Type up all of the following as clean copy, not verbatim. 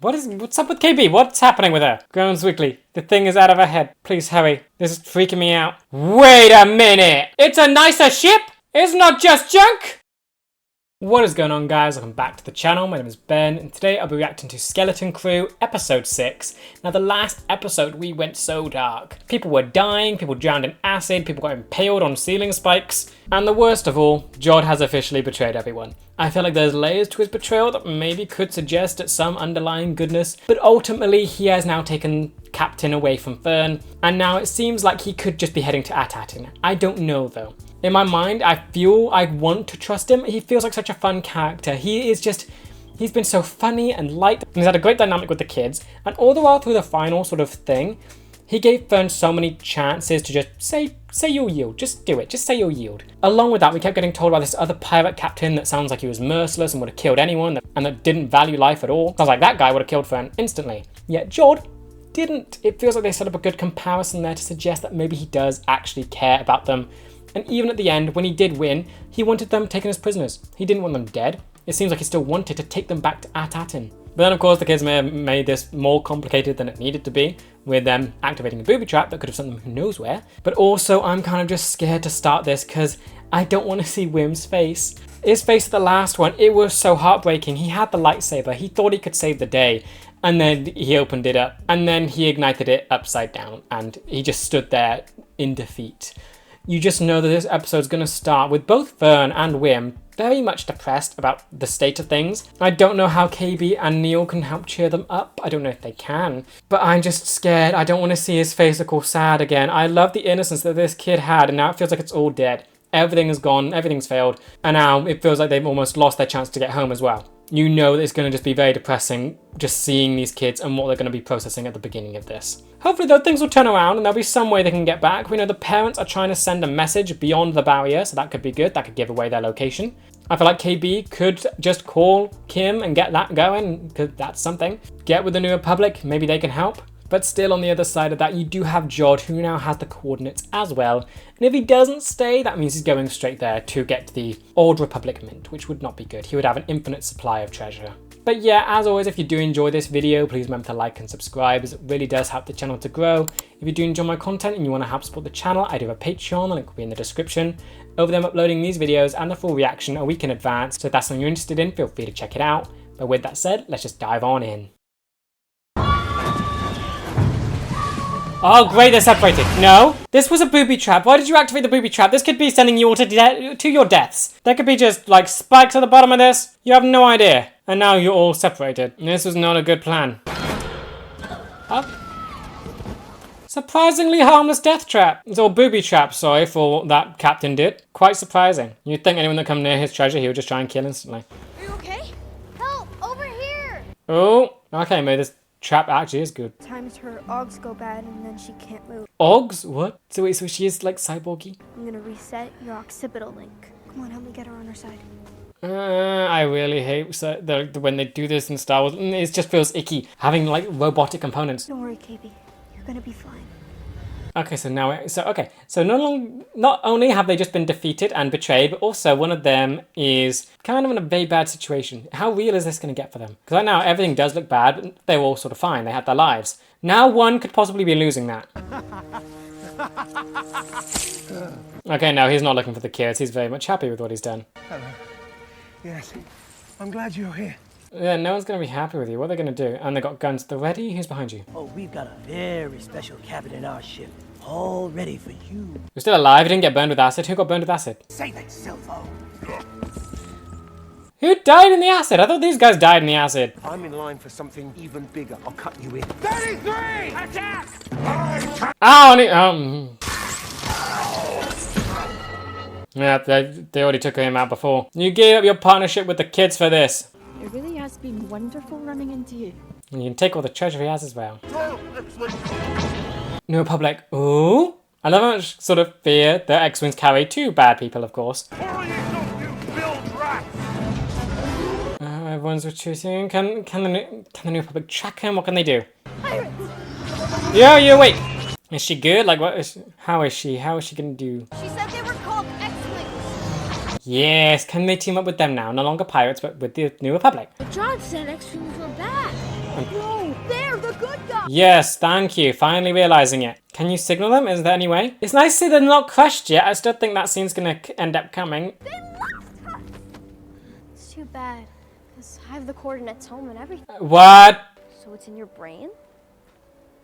What's up with KB? What's happening with her? Groans weakly. The thing is out of her head. Please hurry. This is freaking me out. Wait a minute! It's a nicer ship! It's not just junk! What is going on, guys? Welcome back to the channel. My name is Ben, and today I'll be reacting to Skeleton Crew episode 6. Now, the last episode we went so dark. People were dying, people drowned in acid, people got impaled on ceiling spikes, and the worst of all, Jod has officially betrayed everyone. I feel like there's layers to his betrayal that maybe could suggest at some underlying goodness, but ultimately he has now taken Captain away from Fern, and now it seems like he could just be heading to Atatin. I don't know though. In my mind, I feel I want to trust him. He feels like such a fun character. He's been so funny and light, and he's had a great dynamic with the kids, and all the while through the final sort of thing, he gave Fern so many chances to just say you'll yield, just do it, just say you'll yield. Along with that, we kept getting told about this other pirate captain that sounds like he was merciless and would have killed anyone, and that didn't value life at all. Sounds like that guy would have killed Fern instantly. Yet Jod didn't. It feels like they set up a good comparison there to suggest that maybe he does actually care about them. And even at the end, when he did win, he wanted them taken as prisoners. He didn't want them dead. It seems like he still wanted to take them back to Atatin. But then, of course, the kids may have made this more complicated than it needed to be, with them activating a booby trap that could have sent them who knows where. But also, I'm kind of just scared to start this because I don't want to see Wim's face. His face at the last one, it was so heartbreaking. He had the lightsaber. He thought he could save the day. And then he opened it up. And then he ignited it upside down. And he just stood there in defeat. You just know that this episode's going to start with both Fern and Wim very much depressed about the state of things. I don't know how KB and Neil can help cheer them up. I don't know if they can. But I'm just scared. I don't want to see his face look all sad again. I love the innocence that this kid had, and now it feels like it's all dead. Everything is gone. Everything's failed. And now it feels like they've almost lost their chance to get home as well. You know that it's going to just be very depressing just seeing these kids and what they're going to be processing at the beginning of this. Hopefully though, things will turn around and there'll be some way they can get back. We know the parents are trying to send a message beyond the barrier, so that could be good. That could give away their location. I feel like KB could just call Kim and get that going, because that's something. Get with the New Republic, maybe they can help. But still, on the other side of that, you do have Jod, who now has the coordinates as well. And if he doesn't stay, that means he's going straight there to get to the Old Republic Mint, which would not be good. He would have an infinite supply of treasure. But yeah, as always, if you do enjoy this video, please remember to like and subscribe, as it really does help the channel to grow. If you do enjoy my content and you want to help support the channel, I do have a Patreon, the link will be in the description. Over there I'm uploading these videos and the full reaction a week in advance, so if that's something you're interested in, feel free to check it out. But with that said, let's just dive on in. Oh great, they're separated. No, this was a booby trap. Why did you activate the booby trap? This could be sending you all to your deaths. There could be just like spikes at the bottom of this. You have no idea. And now you're all separated. This was not a good plan. Surprisingly harmless death trap. It's all booby trap, sorry for what that captain did. Quite surprising. You'd think anyone that come near his treasure, he would just try and kill instantly. Are you okay? Help! Over here! Oh, okay, maybe this trap actually is good. Times her Augs go bad and then she can't move. Augs? What? So wait, so she is like cyborgy? I'm gonna reset your occipital link. Come on, help me get her on her side. I really hate when they do this in Star Wars. It just feels icky, having like robotic components. Don't worry, KB. You're gonna be fine. Okay, so now, so not only have they just been defeated and betrayed, but also one of them is kind of in a very bad situation. How real is this going to get for them? Because right now everything does look bad, but they were all sort of fine. They had their lives. Now one could possibly be losing that. Okay, no, he's not looking for the kids. He's very much happy with what he's done. Hello. Yes, I'm glad you're here. Yeah, no one's going to be happy with you. What are they going to do? And they got guns at the ready. Who's behind you? Oh, we've got a very special cabin in our ship, all ready for you. You're still alive. You didn't get burned with acid. Who got burned with acid? Say that, Silvo. Who died in the acid? I thought these guys died in the acid. I'm in line for something even bigger. I'll cut you in. 33! Attack! Oh, yeah, they already took him out before. You gave up your partnership with the kids for this. It really has been wonderful running into you. And you can take all the treasure he has as well. New Republic. Ooh. I love how much sort of fear the X-Wings carry to bad people, of course. Everyone's retreating. Can the New Republic track him? What can they do? Pirates! Yo, you awake? Is she good? Like, how is she? How is she gonna do? She said they were called X-Wings. Yes, can they team up with them now? No longer pirates, but with the New Republic. But John said X-Wings were bad. No, they're the good guys. Yes, thank you. Finally realizing it. Can you signal them? Is there any way? It's nice to see they're not crushed yet. I still think that scene's gonna end up coming. They left us. It's too bad, because I have the coordinates home and everything. What? So it's in your brain?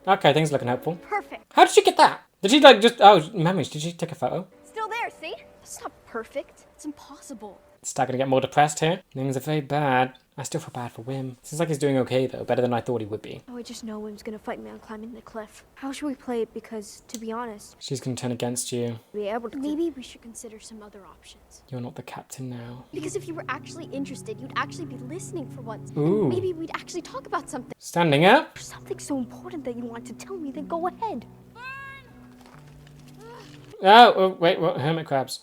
Okay, things looking hopeful. Perfect. How did she get that? Did she like just, oh, memories. Did she take a photo? Still there, see? It's not perfect. It's impossible. Start gonna get more depressed here. Things are very bad. I still feel bad for Wim. Seems like he's doing okay though, better than I thought he would be. Oh, I just know Wim's gonna fight me on climbing the cliff. How should we play it? Because, to be honest, She's gonna turn against you. be able to. Maybe we should consider some other options. You're not the captain now. Because if you were actually interested, you'd actually be listening for once. Ooh. Maybe we'd actually talk about something. Standing up? If something so important that you want to tell me, then go ahead. Oh, wait, what? Hermit crabs.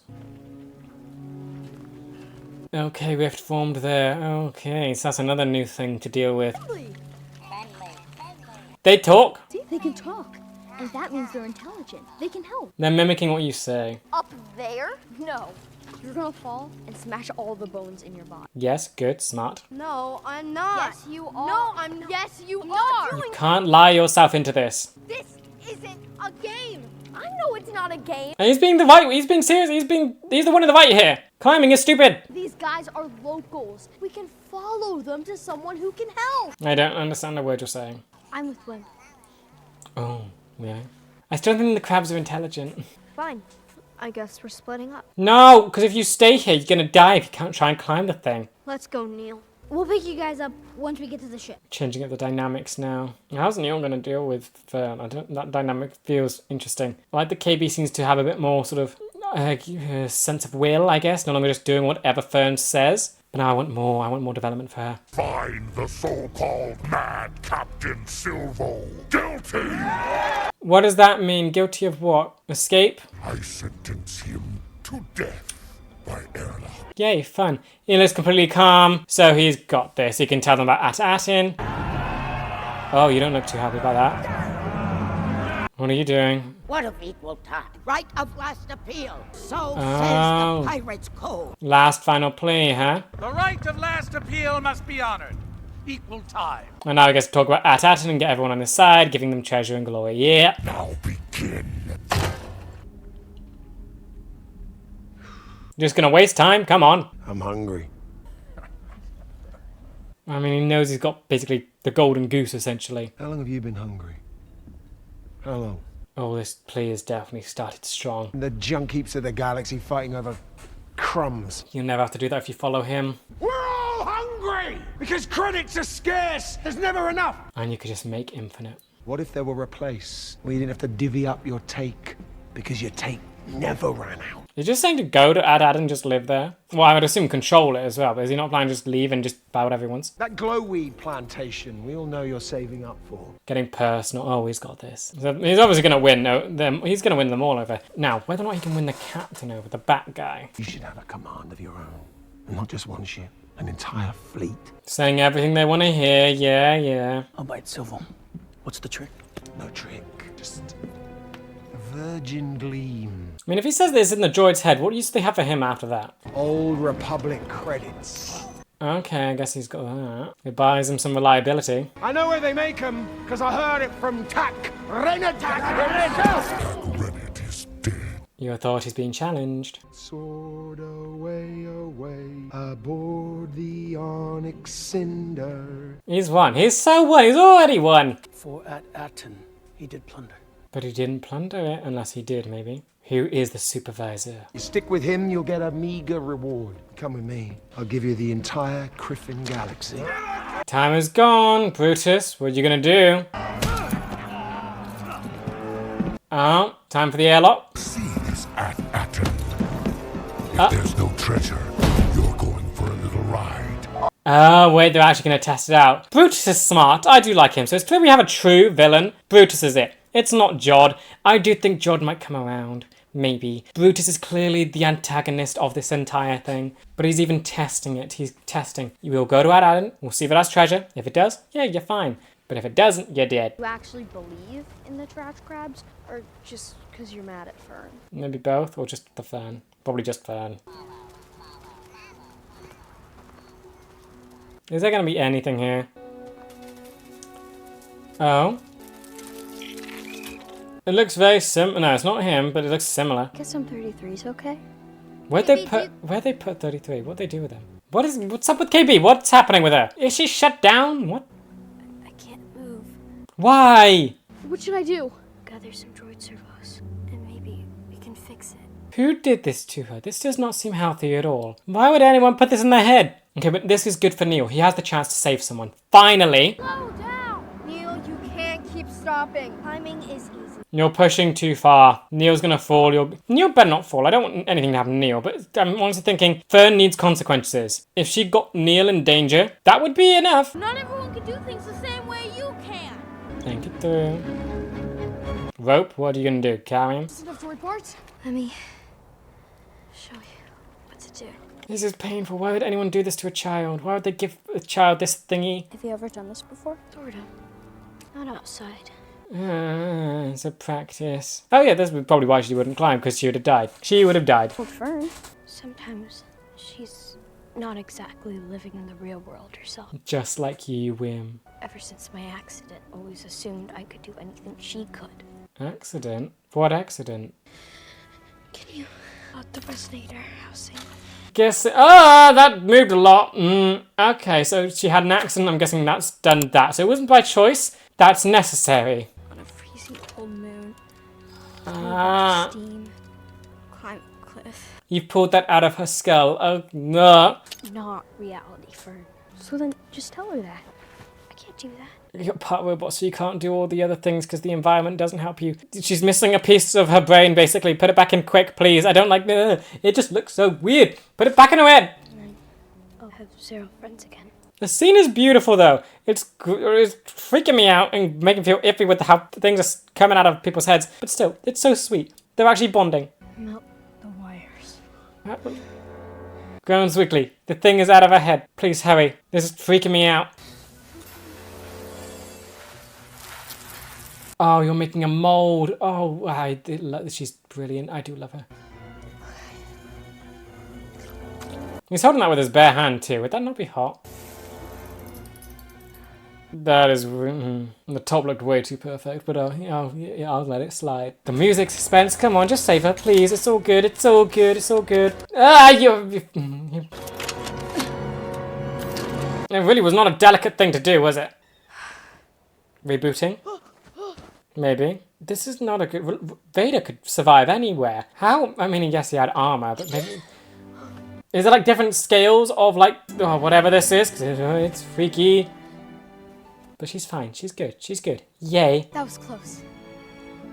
Okay, rift formed there. Okay, so that's another new thing to deal with. They talk. See, they can talk. And that means they're intelligent. They can help. They're mimicking what you say. Up there? No. You're gonna fall and smash all the bones in your body. Yes, good, smart. No, I'm not. Yes, you are. No, I'm not. Yes, you are. You can't lie yourself into this. This isn't a game. I know it's not a game. And he's being serious, he's the one in the right here. Climbing is stupid. These guys are locals. We can follow them to someone who can help. I don't understand the word you're saying. I'm with Wim. Oh, really? I still think the crabs are intelligent. Fine. I guess we're splitting up. No, because if you stay here, you're gonna die if you can't try and climb the thing. Let's go, Neil. We'll pick you guys up once we get to the ship. Changing up the dynamics now. How's Neil gonna deal with Fern? That dynamic feels interesting. I like the KB seems to have a bit more sort of sense of will, I guess. No longer just doing whatever Fern says. But now I want more development for her. Find the so-called Mad Captain Silvo. Guilty! What does that mean? Guilty of what? Escape? I sentence him to death by airlock. Yay, fun. He looks completely calm, so he's got this. He can tell them about At-Atin. Oh, you don't look too happy about that. What are you doing? What of equal time? Right of last appeal. So Oh. says the Pirates' Code. Last final plea, huh? The right of last appeal must be honored. Equal time. And now I guess to talk about At-Atin and get everyone on his side, giving them treasure and glory. Yeah. Now begin. Just gonna waste time? Come on. I'm hungry. I mean, he knows he's got basically the golden goose, essentially. How long have you been hungry? How long? Oh, this plea has definitely started strong. The junk heaps of the galaxy fighting over crumbs. You'll never have to do that if you follow him. We're all hungry! Because credits are scarce! There's never enough! And you could just make infinite. What if there were a place where you didn't have to divvy up your take? Because your take never ran out. You're just saying to go to Ad-Ad and just live there? Well, I would assume control it as well, but is he not planning to just leave and just buy whatever he wants? That glowweed plantation, we all know you're saving up for. Getting personal. Oh, he's got this. So he's obviously going to win them. He's going to win them all over. Now, whether or not he can win the captain over, the bat guy. You should have a command of your own. And not just one ship, an entire fleet. Saying everything they want to hear. Yeah, yeah. All right, Silvo. What's the trick? No trick, just a virgin gleam. I mean, if he says this in the droid's head, what use do they have for him after that? Old Republic credits. Okay, I guess he's got that. It buys him some reliability. I know where they make them, because I heard it from Tak Rennet himself. Rennet is dead. Your authority's being challenged. Soared away, away, aboard the Onyx Cinder. He's won. He's so won. He's already won. For At-Atin, he did plunder. But he didn't plunder it, unless he did, maybe. Who is the supervisor? You stick with him, you'll get a meager reward. Come with me. I'll give you the entire Griffin galaxy. Time is gone, Brutus. What are you gonna do? Oh, time for the airlock. See this At-Atin. If there's no treasure, you're going for a little ride. Oh, wait, they're actually gonna test it out. Brutus is smart. I do like him. So it's clear we have a true villain. Brutus is it. It's not Jod. I do think Jod might come around. Maybe. Brutus is clearly the antagonist of this entire thing. But he's even testing it. He's testing. We'll go to Ad-Atin. We'll see if it has treasure. If it does, yeah, you're fine. But if it doesn't, you're dead. You actually believe in the trash crabs, or just because you're mad at Fern? Maybe both, or just the Fern. Probably just Fern. Is there going to be anything here? Oh. It looks very no, it's not him, but it looks similar. Guess some 33's okay. Where'd they put 33? What'd they do with him? What's up with KB? What's happening with her? Is she shut down? What? I can't move. Why? What should I do? Gather some droid servos, and maybe we can fix it. Who did this to her? This does not seem healthy at all. Why would anyone put this in their head? Okay, but this is good for Neil. He has the chance to save someone. Finally! Slow down! Neil, you can't keep stopping. Timing is easy. You're pushing too far. Neil's gonna fall. Neil better not fall. I don't want anything to happen to Neil, but I'm honestly thinking Fern needs consequences. If she got Neil in danger, that would be enough. Not everyone can do things the same way you can. Think it through. Rope, what are you gonna do? Carry him? Enough droid parts? Let me show you what to do. This is painful. Why would anyone do this to a child? Why would they give a child this thingy? Have you ever done this before? Sort of. Not outside. It's a practice. Oh yeah, that's probably why she wouldn't climb, because she would have died. She would have died. Well, Fern, sometimes she's not exactly living in the real world herself. Just like you, Wim. Ever since my accident, always assumed I could do anything she could. Accident? What accident? Can you out the resonator housing? Guess that moved a lot. Okay, so she had an accident. I'm guessing that's done that. So it wasn't by choice. That's necessary. On a freezing cold moon. Steam. Climb a cliff. You've pulled that out of her skull. Oh no. Not reality, Fern. So then just tell her that. I can't do that. You're part robot, so you can't do all the other things because the environment doesn't help you. She's missing a piece of her brain, basically. Put it back in quick, please. I don't like it. Just looks so weird. Put it back in her head. And I'll have 0 friends again. The scene is beautiful, though. It's freaking me out and making me feel iffy with how things are coming out of people's heads. But still, it's so sweet. They're actually bonding. Melt the wires. Groans weakly. The thing is out of her head. Please hurry. This is freaking me out. Oh, you're making a mold. Oh, she's brilliant. I do love her. He's holding that with his bare hand, too. Would that not be hot? That is... the top looked way too perfect, but I'll let it slide. The music, suspense, come on, just save her, please. It's all good, it's all good, it's all good. It really was not a delicate thing to do, was it? Rebooting? Maybe. This is not a good... Vader could survive anywhere. How? I mean, yes, he had armor, but maybe... Is there like different scales of like... Oh, whatever this is? 'Cause it's freaky. But she's fine. She's good. She's good. Yay. That was close.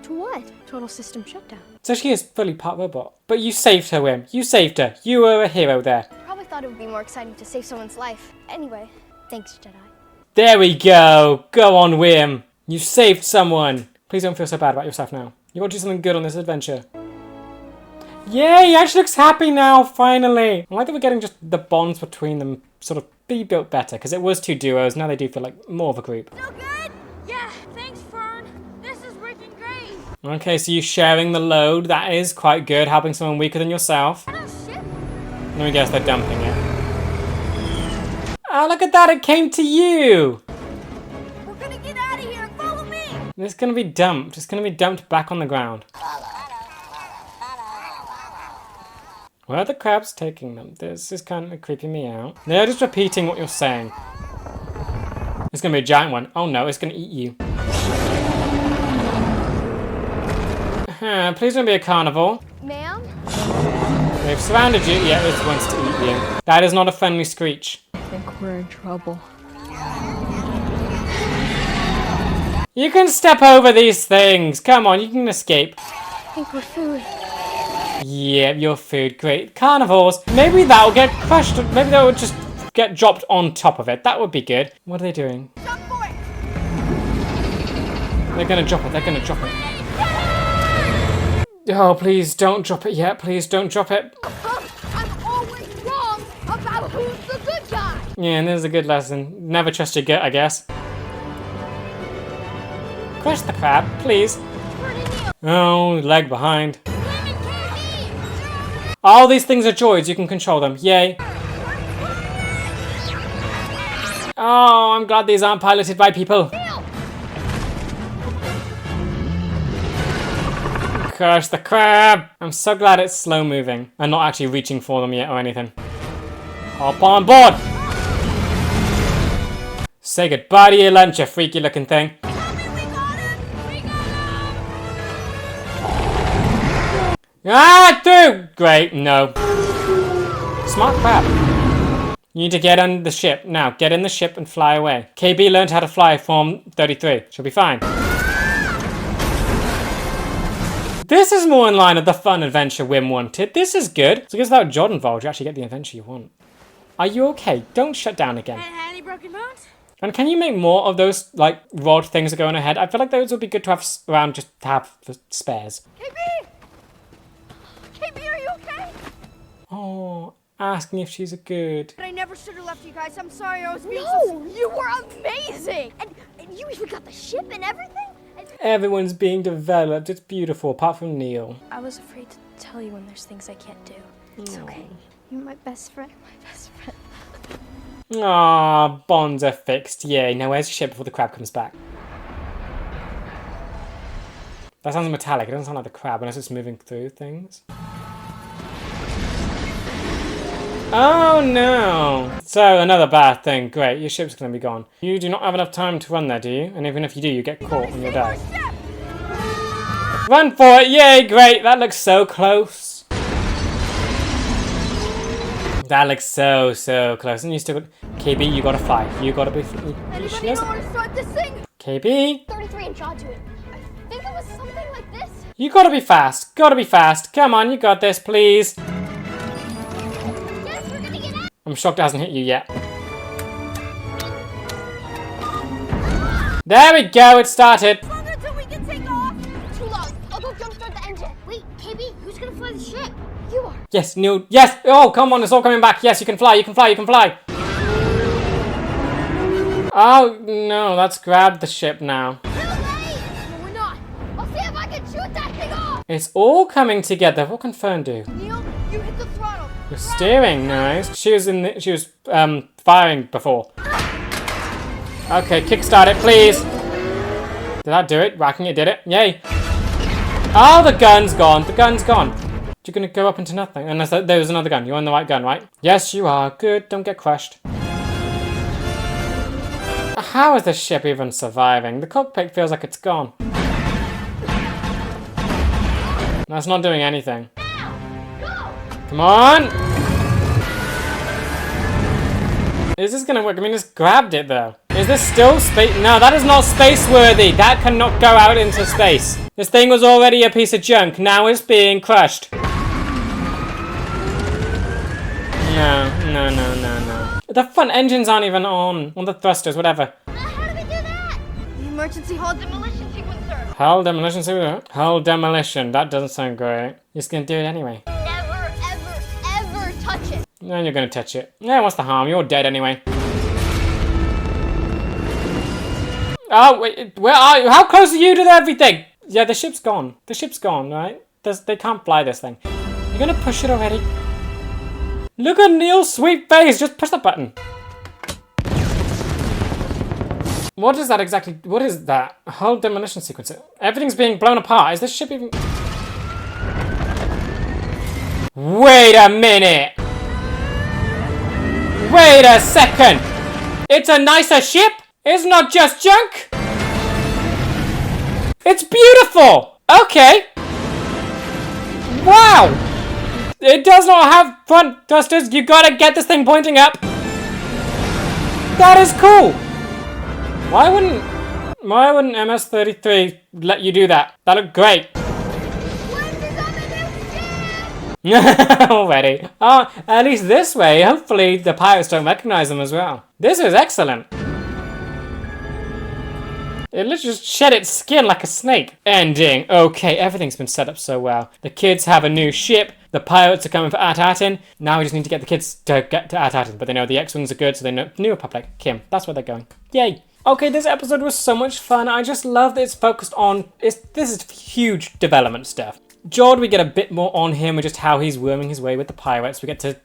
To what? Total system shutdown. So she is fully part robot. But you saved her, Wim. You saved her. You were a hero there. Probably thought it would be more exciting to save someone's life. Anyway, thanks, Jedi. There we go. Go on, Wim. You saved someone. Please don't feel so bad about yourself now. You want to do something good on this adventure. Yay, he actually looks happy now, finally. I like that we're getting just the bonds between them sort of be built better, because it was 2 duos, now they do feel like more of a group. Still good? Yeah, thanks, Fern. This is working great. Okay, so you're sharing the load. That is quite good, helping someone weaker than yourself. Oh, shit. Let me guess, they're dumping it. Oh, look at that, it came to you. We're gonna get out of here. Follow me. It's gonna be dumped. It's gonna be dumped back on the ground. Where are the crabs taking them? This is kind of creeping me out. They're just repeating what you're saying. It's gonna be a giant one. Oh no, it's gonna eat you. Please don't be a carnivore. Ma'am? They've surrounded you. Yeah, it wants to eat you. That is not a friendly screech. I think we're in trouble. You can step over these things. Come on, you can escape. I think we're food. Yeah, your food. Great. Carnivores. Maybe that'll get crushed. Maybe that would just get dropped on top of it. That would be good. What are they doing? Jump for it. They're gonna drop it. They're gonna drop it. Oh, please don't drop it yet. Please don't drop it. I'm always wrong about who's the good guy. Yeah, and there's a good lesson. Never trust your gut, I guess. Crush the crab, please. Oh, leg behind. All these things are droids. You can control them. Yay. Oh, I'm glad these aren't piloted by people. Curse the crab! I'm so glad it's slow moving and not actually reaching for them yet or anything. Hop on board! Say goodbye to your lunch, you freaky looking thing. Ah, through! Great, no. Smart crab. You need to get on the ship. Now, get in the ship and fly away. KB learned how to fly from 33. She'll be fine. This is more in line with the fun adventure Wim wanted. This is good. So I guess without Jod involved, you actually get the adventure you want. Are you okay? Don't shut down again. Any broken bones? And can you make more of those, like, rod things that go on ahead? I feel like those would be good to have around just to have for spares. KB! KB, are you okay? Oh, asking if she's good. I never should have left you guys. I'm sorry, I was being so... you were amazing! And you even got the ship and everything? Everyone's being developed. It's beautiful, apart from Neil. I was afraid to tell you when there's things I can't do. It's okay. You're my best friend. Ah, bonds are fixed. Yay. Now where's your ship before the crab comes back? That sounds metallic. It doesn't sound like the crab unless it's moving through things. Oh no! So another bad thing. Great, your ship's gonna be gone. You do not have enough time to run there, do you? And even if you do, you get caught and you'll die. Run for it! Yay! Great! That looks so close. That looks so close. And you still got... KB, you gotta fly. You gotta be... Anybody know how to start this thing? KB? 33 and Jaw do it. I think it was something like this. You gotta be fast. Gotta be fast. Come on, you got this, please. Yes, we're gonna get out. I'm shocked it hasn't hit you yet. There we go, it started. Longer till we can take off. Too long. I'll go jumpstart the engine. Wait, KB, who's gonna fly the ship? You are. Yes, Neil. Yes. Oh, come on, it's all coming back. Yes, you can fly. You can fly. You can fly. Oh no, let's grab the ship now. Too late. No, we're not. I'll see if I can shoot that thing off. It's all coming together. What can Fern do? Neil, you hit the throttle. You're steering, nice. She was firing before. Okay, kickstart it, please. Did that do it? Whacking it did it. Yay. Oh, the gun's gone. The gun's gone. You're gonna go up into nothing. Unless there was another gun. You're on the right gun, right? Yes, you are. Good. Don't get crushed. How is the ship even surviving? The cockpit feels like it's gone. That's not doing anything. Come on! Is this gonna work? I mean, just grabbed it though. Is this still space? No, that is not space worthy. That cannot go out into space. This thing was already a piece of junk. Now it's being crushed. No. The front engines aren't even on the thrusters, whatever. How do we do that? The emergency hull demolition sequencer. Hull demolition sequencer? Hull demolition. That doesn't sound great. You're just gonna do it anyway. Never, ever touch it. No, you're gonna touch it. Yeah, what's the harm? You're dead anyway. Oh, wait, where are you? How close are you to everything? Yeah, the ship's gone. The ship's gone, right? They can't fly this thing. You're gonna push it already? Look at Neil's sweet face. Just push the button. What is that exactly? What is that? Hull demolition sequence. Everything's being blown apart. Is this ship even... Wait a minute. Wait a second. It's a nicer ship. It's not just junk. It's beautiful. Okay. Wow. It does not have front thrusters. You gotta get this thing pointing up. That is cool. Why wouldn't MS-33 let you do that? That looked great. Already. Oh, at least this way, hopefully the pirates don't recognize them as well. This is excellent. It literally just shed its skin like a snake. Ending. Okay, everything's been set up so well. The kids have a new ship. The pirates are coming for At-Atin. Now we just need to get the kids to get to At-Atin. But they know the X-Wings are good, so they know New Republic. Kim, that's where they're going. Yay. Okay, this episode was so much fun. I just love that it's focused on... This is huge development stuff. Jord, we get a bit more on him with just how he's worming his way with the pirates. We get to...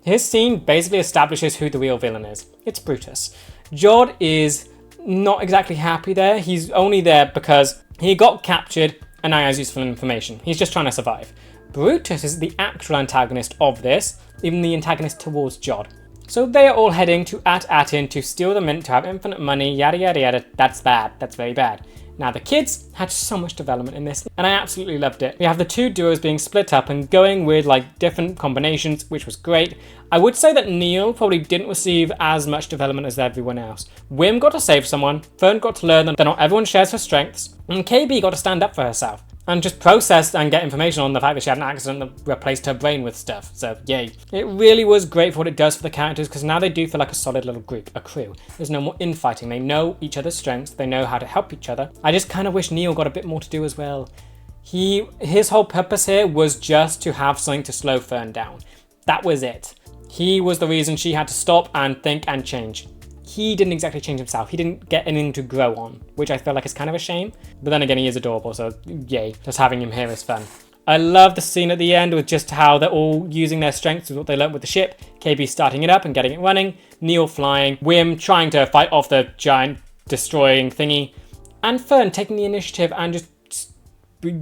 His scene basically establishes who the real villain is. It's Brutus. Jord is not exactly happy there. He's only there because he got captured and now he has useful information. He's just trying to survive. Brutus is the actual antagonist of this, even the antagonist towards Jod. So they are all heading to Atin to steal the mint, to have infinite money, yada yada yada. That's bad. That's very bad. Now the kids had so much development in this, and I absolutely loved it. We have the two duos being split up and going with like different combinations, which was great. I would say that Neil probably didn't receive as much development as everyone else. Wim got to save someone, Fern got to learn that not everyone shares her strengths, and KB got to stand up for herself and just process and get information on the fact that she had an accident that replaced her brain with stuff. So yay. It really was great for what it does for the characters, because now they do feel like a solid little group, a crew. There's no more infighting. They know each other's strengths. They know how to help each other. I just kind of wish Neil got a bit more to do as well. His whole purpose here was just to have something to slow Fern down. That was it. He was the reason she had to stop and think and change. He didn't exactly change himself. He didn't get anything to grow on, which I feel like is kind of a shame. But then again, he is adorable, so yay. Just having him here is fun. I love the scene at the end with just how they're all using their strengths with what they learned with the ship. KB starting it up and getting it running. Neil flying. Wim trying to fight off the giant destroying thingy. And Fern taking the initiative and just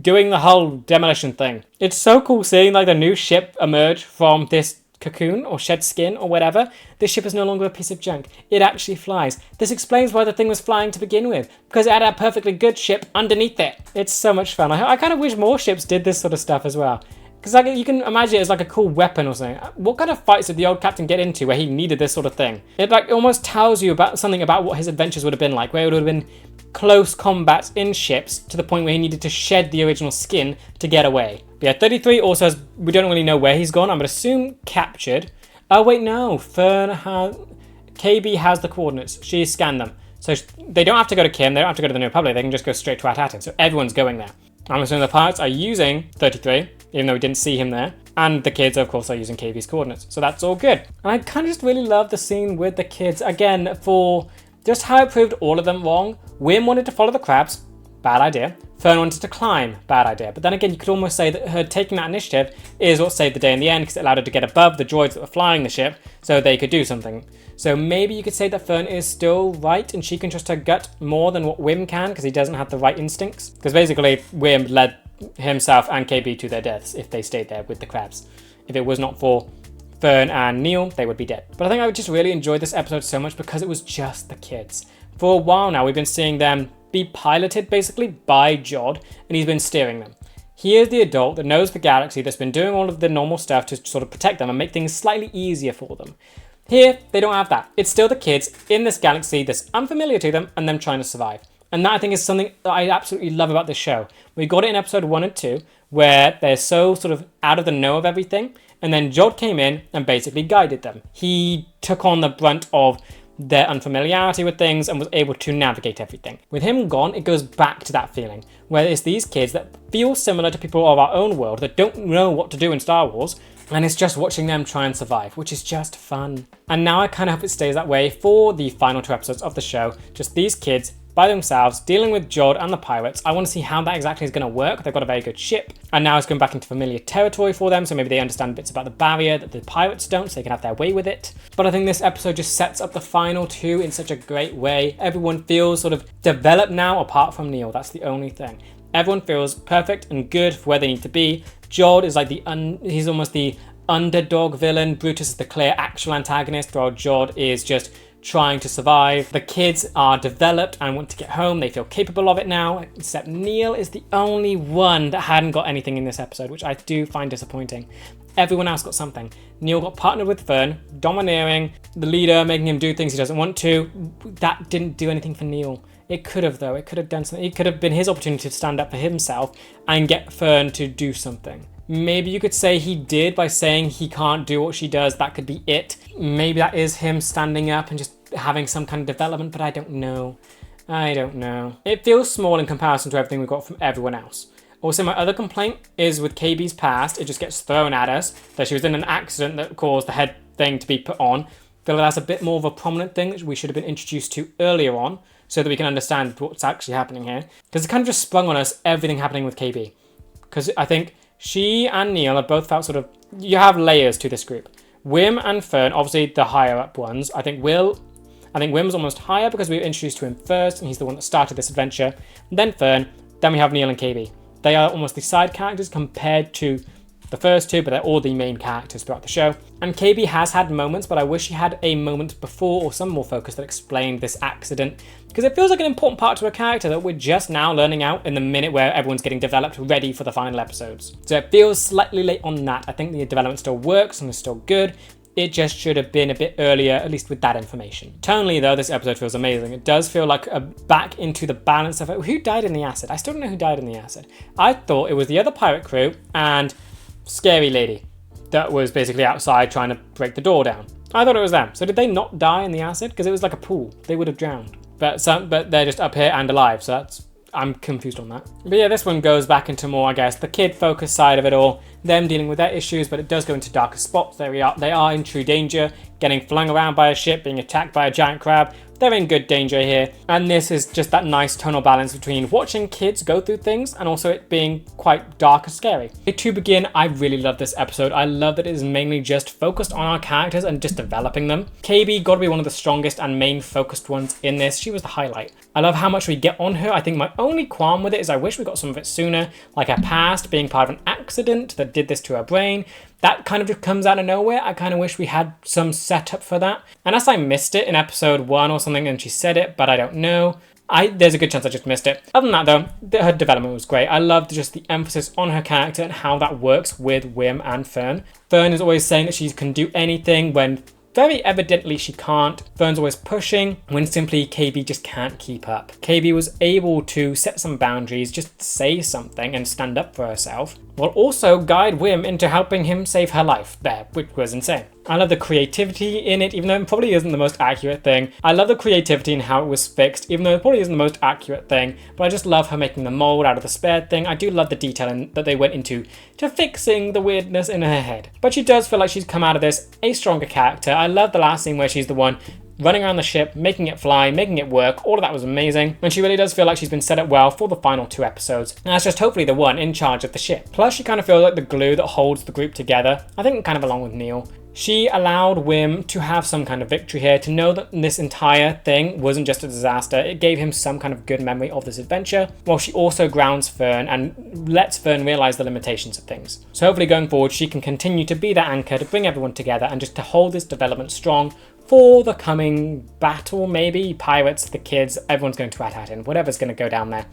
doing the whole demolition thing. It's so cool seeing like the new ship emerge from this cocoon or shed skin or whatever. This ship is no longer a piece of junk. It actually flies. This explains why the thing was flying to begin with, because it had a perfectly good ship underneath it. It's so much fun. I kind of wish more ships did this sort of stuff as well, because like you can imagine it as like a cool weapon or something. What kind of fights did the old captain get into where he needed this sort of thing? It like almost tells you about something about what his adventures would have been like, where it would have been close combats in ships to the point where he needed to shed the original skin to get away. But yeah, 33 also has, we don't really know where he's gone. I'm going to assume captured. Oh wait, no. KB has the coordinates. She scanned them. So they don't have to go to Kim, they don't have to go to the New Republic, they can just go straight to Atatin. So everyone's going there. I'm assuming the pilots are using 33, even though we didn't see him there. And the kids, of course, are using KB's coordinates. So that's all good. And I kind of just really love the scene with the kids. Again, for just how it proved all of them wrong. Wim wanted to follow the crabs. Bad idea. Fern wanted to climb. Bad idea. But then again, you could almost say that her taking that initiative is what saved the day in the end, because it allowed her to get above the droids that were flying the ship so they could do something. So maybe you could say that Fern is still right and she can trust her gut more than what Wim can, because he doesn't have the right instincts. Because basically, Wim led himself and KB to their deaths if they stayed there with the crabs. If it was not for Fern and Neil, they would be dead. But I think I just really enjoyed this episode so much because it was just the kids. For a while now, we've been seeing them be piloted basically by Jod, and he's been steering them. He is the adult that knows the galaxy, that's been doing all of the normal stuff to sort of protect them and make things slightly easier for them. Here, they don't have that. It's still the kids in this galaxy that's unfamiliar to them and them trying to survive. And that I think is something that I absolutely love about this show. We got it in episode 1 and 2, where they're so sort of out of the know of everything, and then Jod came in and basically guided them. He took on the brunt of their unfamiliarity with things and was able to navigate everything. With him gone, it goes back to that feeling, where it's these kids that feel similar to people of our own world that don't know what to do in Star Wars, and it's just watching them try and survive, which is just fun. And now I kind of hope it stays that way for the final 2 episodes of the show, just these kids by themselves, dealing with Jod and the pirates. I want to see how that exactly is going to work. They've got a very good ship, and now it's going back into familiar territory for them, so maybe they understand bits about the barrier that the pirates don't, so they can have their way with it. But I think this episode just sets up the final 2 in such a great way. Everyone feels sort of developed now, apart from Neil. That's the only thing. Everyone feels perfect and good for where they need to be. Jod is like he's almost the underdog villain. Brutus is the clear actual antagonist, while Jod is just trying to survive. The kids are developed and want to get home. They feel capable of it now, except Neil is the only one that hadn't got anything in this episode, which I do find disappointing. Everyone else got something. Neil got partnered with Fern, domineering the leader, making him do things he doesn't want to. That didn't do anything for Neil. It could have though. It could have done something. It could have been his opportunity to stand up for himself and get Fern to do something. Maybe you could say he did by saying he can't do what she does. That could be it. Maybe that is him standing up and just having some kind of development, but I don't know. I don't know. It feels small in comparison to everything we got from everyone else. Also, my other complaint is with KB's past. It just gets thrown at us that she was in an accident that caused the head thing to be put on. I feel like that's a bit more of a prominent thing that we should have been introduced to earlier on, so that we can understand what's actually happening here. Because it kind of just sprung on us everything happening with KB. Because I think she and Neil have both felt sort of, you have layers to this group. Wim and Fern, obviously the higher up ones. I think Wim's almost higher because we were introduced to him first and he's the one that started this adventure. Then Fern, then we have Neil and KB. They are almost the side characters compared to the first two, but they're all the main characters throughout the show. And KB has had moments, but I wish she had a moment before or some more focus that explained this accident, because it feels like an important part to a character that we're just now learning out in the minute where everyone's getting developed ready for the final episodes. So it feels slightly late on that. I think the development still works and is still good. It just should have been a bit earlier, at least with that information. Tonally though, this episode feels amazing. It does feel like a back into the balance of it. Who died in the acid? I still don't know who died in the acid. I thought it was the other pirate crew and scary lady that was basically outside trying to break the door down. I thought it was them. So did they not die in the acid? Because it was like a pool. They would have drowned. But they're just up here and alive, so I'm confused on that. But yeah, this one goes back into more, I guess, the kid-focused side of it all, them dealing with their issues, but it does go into darker spots. They are in true danger, getting flung around by a ship, being attacked by a giant crab. They're in good danger here, and this is just that nice tonal balance between watching kids go through things and also it being quite dark and scary. To begin, I really love this episode. I love that it is mainly just focused on our characters and just developing them. KB got to be one of the strongest and main focused ones in this. She was the highlight. I love how much we get on her. I think my only qualm with it is I wish we got some of it sooner, like her past, being part of an accident that did this to her brain. That kind of just comes out of nowhere. I kind of wish we had some setup for that. Unless I missed it in episode 1 or something and she said it, but I don't know. There's a good chance I just missed it. Other than that though, her development was great. I loved just the emphasis on her character and how that works with Wim and Fern. Fern is always saying that she can do anything when very evidently she can't. Fern's always pushing when simply KB just can't keep up. KB was able to set some boundaries, just say something and stand up for herself, while also guide Wim into helping him save her life there, which was insane. I love the creativity in it, even though it probably isn't the most accurate thing. I love the creativity in how it was fixed, even though it probably isn't the most accurate thing, but I just love her making the mold out of the spare thing. I do love the detail that they went into to fixing the weirdness in her head. But she does feel like she's come out of this a stronger character. I love the last scene where she's the one running around the ship, making it fly, making it work. All of that was amazing. And she really does feel like she's been set up well for the final 2 episodes. And that's just hopefully the one in charge of the ship. Plus, she kind of feels like the glue that holds the group together. I think kind of along with Neil. She allowed Wim to have some kind of victory here, to know that this entire thing wasn't just a disaster. It gave him some kind of good memory of this adventure, while she also grounds Fern and lets Fern realize the limitations of things. So hopefully going forward, she can continue to be that anchor to bring everyone together and just to hold this development strong for the coming battle, maybe. Pirates, the kids, everyone's going to rat at him. Whatever's going to go down there,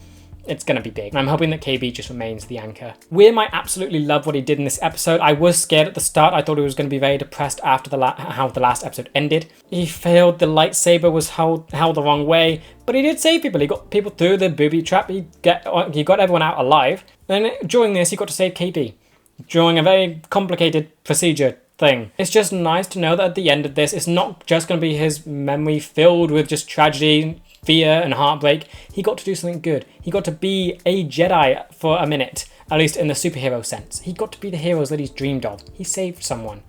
it's going to be big. And I'm hoping that KB just remains the anchor. Wim, I absolutely love what he did in this episode. I was scared at the start. I thought he was going to be very depressed after how the last episode ended. He failed. The lightsaber was held the wrong way, but he did save people. He got people through the booby trap. He got everyone out alive. And during this, he got to save KB during a very complicated procedure thing. It's just nice to know that at the end of this, it's not just going to be his memory filled with just tragedy, fear and heartbreak. He got to do something good. He got to be a Jedi for a minute, at least in the superhero sense. He got to be the heroes that he's dreamed of. He saved someone.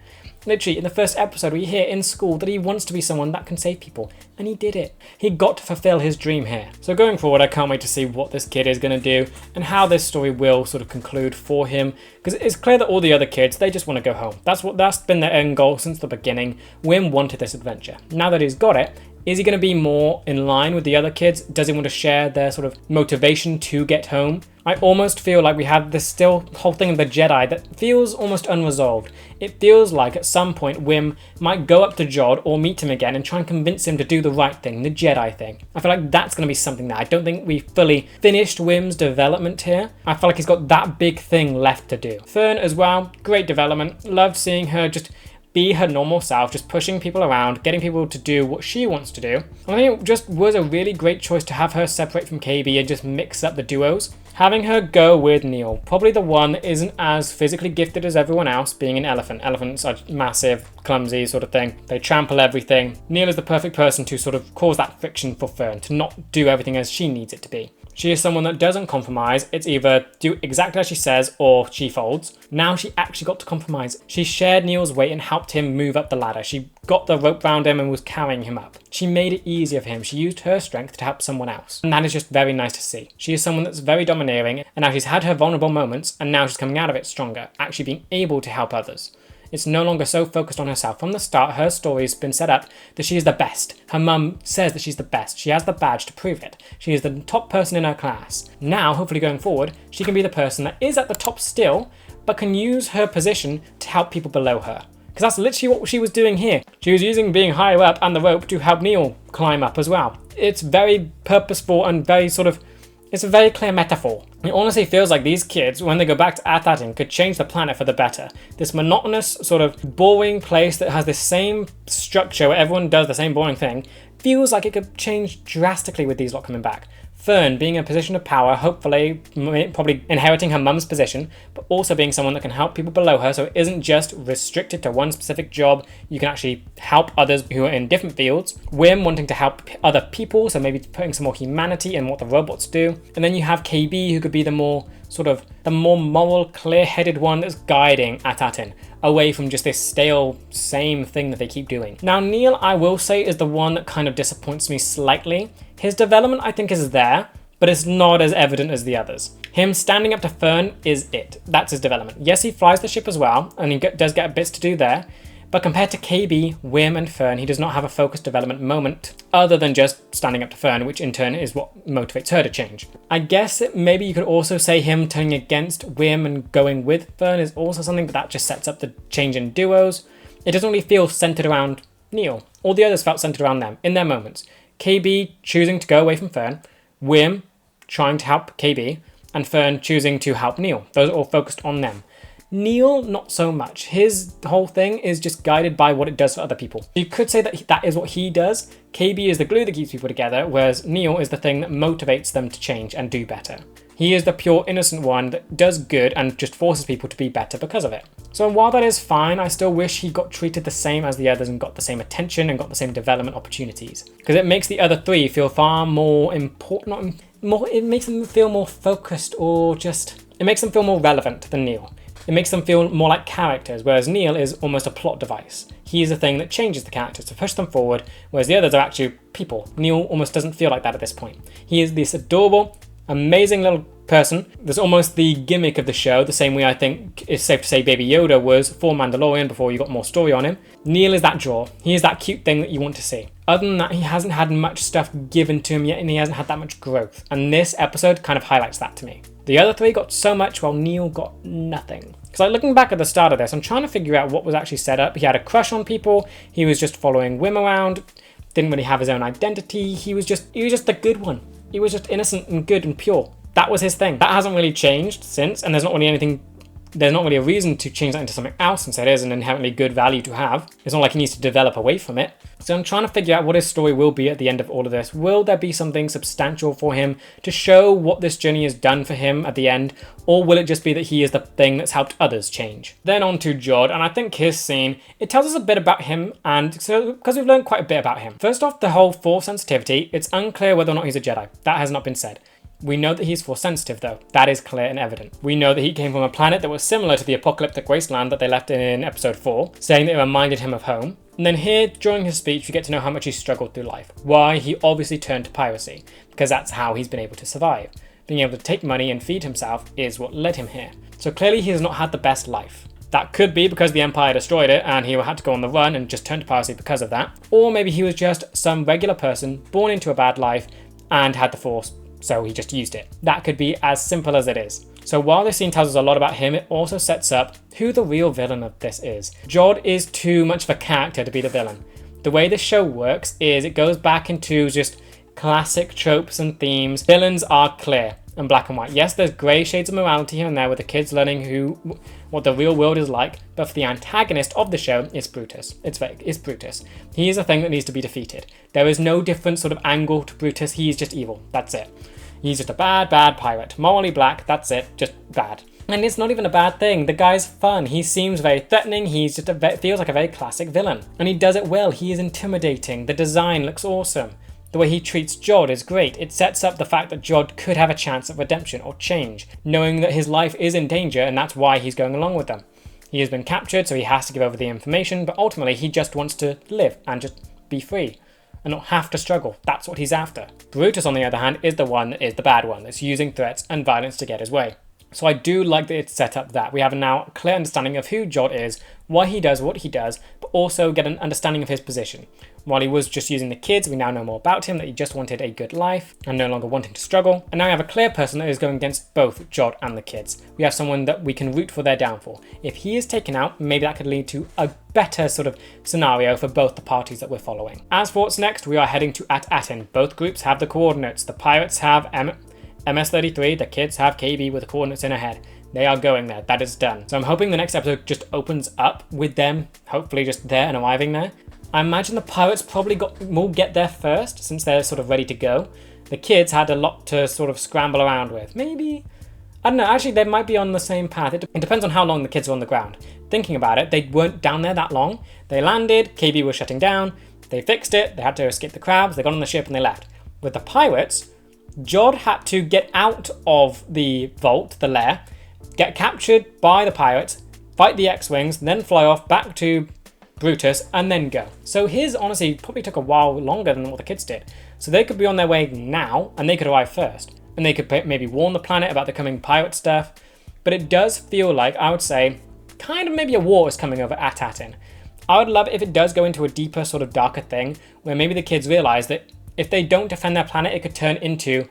Literally, in the first episode, we hear in school that he wants to be someone that can save people, and he did it. He got to fulfill his dream here. So going forward, I can't wait to see what this kid is going to do and how this story will sort of conclude for him, because it's clear that all the other kids, they just want to go home. That's been their end goal since the beginning. Wim wanted this adventure. Now that he's got it, is he going to be more in line with the other kids? Does he want to share their sort of motivation to get home? I almost feel like we have this still whole thing of the Jedi that feels almost unresolved. It feels like at some point Wim might go up to Jod or meet him again and try and convince him to do the right thing, the Jedi thing. I feel like that's going to be something that I don't think we fully finished Wim's development here. I feel like he's got that big thing left to do. Fern as well, great development. Loved seeing her just be her normal self, just pushing people around, getting people to do what she wants to do. And I think it just was a really great choice to have her separate from KB and just mix up the duos. Having her go with Neil, probably the one that isn't as physically gifted as everyone else, being an elephant. Elephants are massive, clumsy sort of thing. They trample everything. Neil is the perfect person to sort of cause that friction for Fern, to not do everything as she needs it to be. She is someone that doesn't compromise. It's either do exactly as she says or she folds. Now she actually got to compromise. She shared Neil's weight and helped him move up the ladder. She got the rope around him and was carrying him up. She made it easier for him. She used her strength to help someone else. And that is just very nice to see. She is someone that's very domineering, and now she's had her vulnerable moments, and now she's coming out of it stronger, actually being able to help others. It's no longer so focused on herself. From the start, her story's been set up that she is the best. Her mum says that she's the best. She has the badge to prove it. She is the top person in her class. Now, hopefully going forward, she can be the person that is at the top still, but can use her position to help people below her. Because that's literally what she was doing here. She was using being higher up and the rope to help Neil climb up as well. It's very purposeful and very sort of, it's a very clear metaphor. It honestly feels like these kids, when they go back to Athatin, could change the planet for the better. This monotonous, sort of boring place that has the same structure where everyone does the same boring thing, feels like it could change drastically with these lot coming back. Fern being in a position of power, hopefully, probably inheriting her mum's position, but also being someone that can help people below her, so it isn't just restricted to one specific job. You can actually help others who are in different fields. Wim wanting to help other people, so maybe putting some more humanity in what the robots do. And then you have KB, who could be the more moral, clear-headed one that's guiding Atatin away from just this stale, same thing that they keep doing. Now, Neil, I will say, is the one that kind of disappoints me slightly. His development, I think, is there, but it's not as evident as the others. Him standing up to Fern is it. That's his development. Yes, he flies the ship as well, and he does get bits to do there, but compared to KB, Wim, and Fern, he does not have a focused development moment other than just standing up to Fern, which in turn is what motivates her to change. I guess maybe you could also say him turning against Wim and going with Fern is also something, but that just sets up the change in duos. It doesn't really feel centered around Neil. All the others felt centered around them in their moments. KB choosing to go away from Fern, Wim trying to help KB, and Fern choosing to help Neil. Those are all focused on them. Neil, not so much. His whole thing is just guided by what it does for other people. You could say that that is what he does. KB is the glue that keeps people together, whereas Neil is the thing that motivates them to change and do better. He is the pure innocent one that does good and just forces people to be better because of it. So while that is fine, I still wish he got treated the same as the others and got the same attention and got the same development opportunities. Because it makes the other three feel far more important, it makes them feel more focused, or just, it makes them feel more relevant than Neil. It makes them feel more like characters, whereas Neil is almost a plot device. He is the thing that changes the characters to push them forward, whereas the others are actually people. Neil almost doesn't feel like that at this point. He is this adorable, amazing little person. There's almost the gimmick of the show, the same way I think it's safe to say Baby Yoda was for Mandalorian before you got more story on him. Neil is that draw. He is that cute thing that you want to see. Other than that, he hasn't had much stuff given to him yet, and he hasn't had that much growth. And this episode kind of highlights that to me. The other three got so much while Neil got nothing. Because like looking back at the start of this, I'm trying to figure out what was actually set up. He had a crush on people. He was just following Wim around. Didn't really have his own identity. He was just the good one. He was just innocent and good and pure. That was his thing. That hasn't really changed since, and there's not really a reason to change that into something else, since it is an inherently good value to have. It's not like he needs to develop away from it. So I'm trying to figure out what his story will be at the end of all of this. Will there be something substantial for him to show what this journey has done for him at the end, or will it just be that he is the thing that's helped others change? Then on to Jod, and I think his scene, it tells us a bit about him, and so because we've learned quite a bit about him. First off, the whole Force sensitivity, it's unclear whether or not he's a Jedi. That has not been said. We know that he's Force sensitive though. That is clear and evident. We know that he came from a planet that was similar to the apocalyptic wasteland that they left in episode 4, saying that it reminded him of home. And then here, during his speech, we get to know how much he struggled through life. Why he obviously turned to piracy, because that's how he's been able to survive. Being able to take money and feed himself is what led him here. So clearly he has not had the best life. That could be because the Empire destroyed it and he had to go on the run and just turn to piracy because of that. Or maybe he was just some regular person born into a bad life and had the Force, so he just used it. That could be as simple as it is. So while this scene tells us a lot about him, it also sets up who the real villain of this is. Jod is too much of a character to be the villain. The way this show works is it goes back into just classic tropes and themes. Villains are clear and black and white. Yes, there's grey shades of morality here and there with the kids learning what the real world is like, but for the antagonist of the show, it's Brutus. It's Brutus. He is a thing that needs to be defeated. There is no different sort of angle to Brutus. He's just evil. That's it. He's just a bad pirate. Morally black, that's it. Just bad. And it's not even a bad thing. The guy's fun. He seems very threatening. He's just feels like a very classic villain. And he does it well. He is intimidating. The design looks awesome. The way he treats Jod is great. It sets up the fact that Jod could have a chance at redemption or change, knowing that his life is in danger and that's why he's going along with them. He has been captured, so he has to give over the information, but ultimately he just wants to live and just be free and not have to struggle. That's what he's after. Brutus, on the other hand, is the one that is the bad one, that's using threats and violence to get his way. So I do like that it's set up that we have now a clear understanding of who Jod is, why he does what he does, but also get an understanding of his position. While he was just using the kids, we now know more about him, that he just wanted a good life and no longer wanting to struggle. And now we have a clear person that is going against both Jod and the kids. We have someone that we can root for their downfall. If he is taken out, maybe that could lead to a better sort of scenario for both the parties that we're following. As for what's next, we are heading to At-Atin. Both groups have the coordinates. The pirates have MS-33, the kids have KB with the coordinates in ahead. They are going there. That is done. So I'm hoping the next episode just opens up with them, hopefully just there and arriving there. I imagine the pirates probably will get there first, since they're sort of ready to go. The kids had a lot to sort of scramble around with. Maybe, I don't know, actually they might be on the same path. It depends on how long the kids are on the ground. Thinking about it, they weren't down there that long. They landed, KB was shutting down, they fixed it, they had to escape the crabs, they got on the ship and they left. With the pirates, Jod had to get out of the vault, the lair, get captured by the pirates, fight the X-Wings, then fly off back to Brutus, and then go. So his, honestly, probably took a while longer than what the kids did. So they could be on their way now, and they could arrive first. And they could maybe warn the planet about the coming pirate stuff. But it does feel like, I would say, kind of maybe a war is coming over At-Atin. I would love it if it does go into a deeper, sort of darker thing, where maybe the kids realize that if they don't defend their planet, it could turn into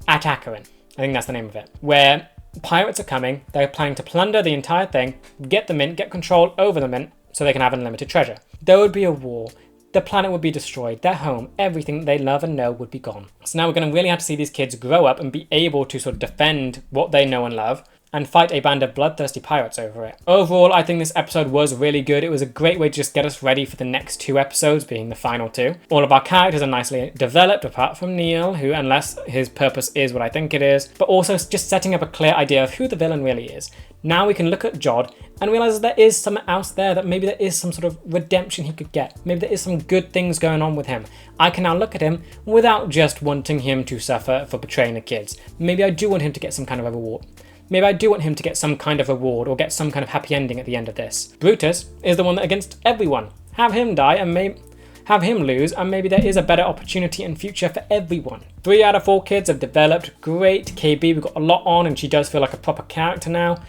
At-Acarin. I think that's the name of it. Where pirates are coming, they're planning to plunder the entire thing, get the mint, get control over the mint, so they can have unlimited treasure. There would be a war. The planet would be destroyed. Their home, everything that they love and know would be gone. So now we're going to really have to see these kids grow up and be able to sort of defend what they know and love and fight a band of bloodthirsty pirates over it. Overall, I think this episode was really good. It was a great way to just get us ready for the next 2 episodes, being the final 2. All of our characters are nicely developed, apart from Neil, who, unless his purpose is what I think it is, but also just setting up a clear idea of who the villain really is. Now we can look at Jod and realize that there is something else there, that maybe there is some sort of redemption he could get. Maybe there is some good things going on with him. I can now look at him without just wanting him to suffer for betraying the kids. Maybe I do want him to get some kind of a reward. Maybe I do want him to get some kind of reward or get some kind of happy ending at the end of this. Brutus is the one that against everyone. Have him die and maybe have him lose, and maybe there is a better opportunity in future for everyone. 3 out of 4 kids have developed great. KB, we've got a lot on, and she does feel like a proper character now.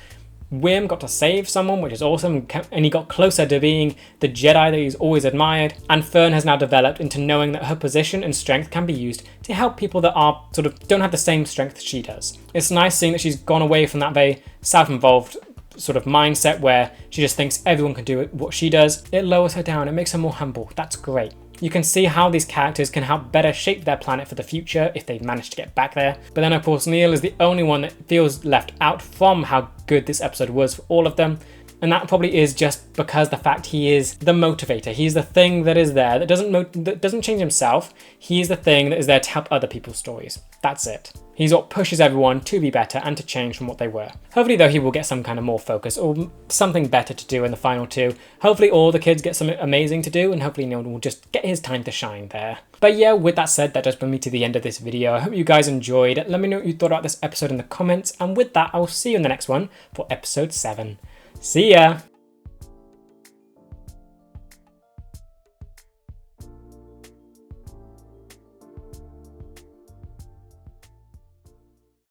Wim got to save someone, which is awesome, and he got closer to being the Jedi that he's always admired. And Fern has now developed into knowing that her position and strength can be used to help people that are sort of don't have the same strength she does. It's nice seeing that she's gone away from that very self-involved sort of mindset where she just thinks everyone can do what she does. It lowers her down, it makes her more humble. That's great. You can see how these characters can help better shape their planet for the future if they manage to get back there. But then of course Neil is the only one that feels left out from how good this episode was for all of them. And that probably is just because the fact he is the motivator. He's the thing that is there that doesn't change himself. He is the thing that is there to help other people's stories. That's it. He's what pushes everyone to be better and to change from what they were. Hopefully though he will get some kind of more focus or something better to do in the final 2. Hopefully all the kids get something amazing to do, and hopefully Neil will just get his time to shine there. But yeah, with that said, that does bring me to the end of this video. I hope you guys enjoyed. Let me know what you thought about this episode in the comments, and with that I will see you in the next one for episode 7. See ya!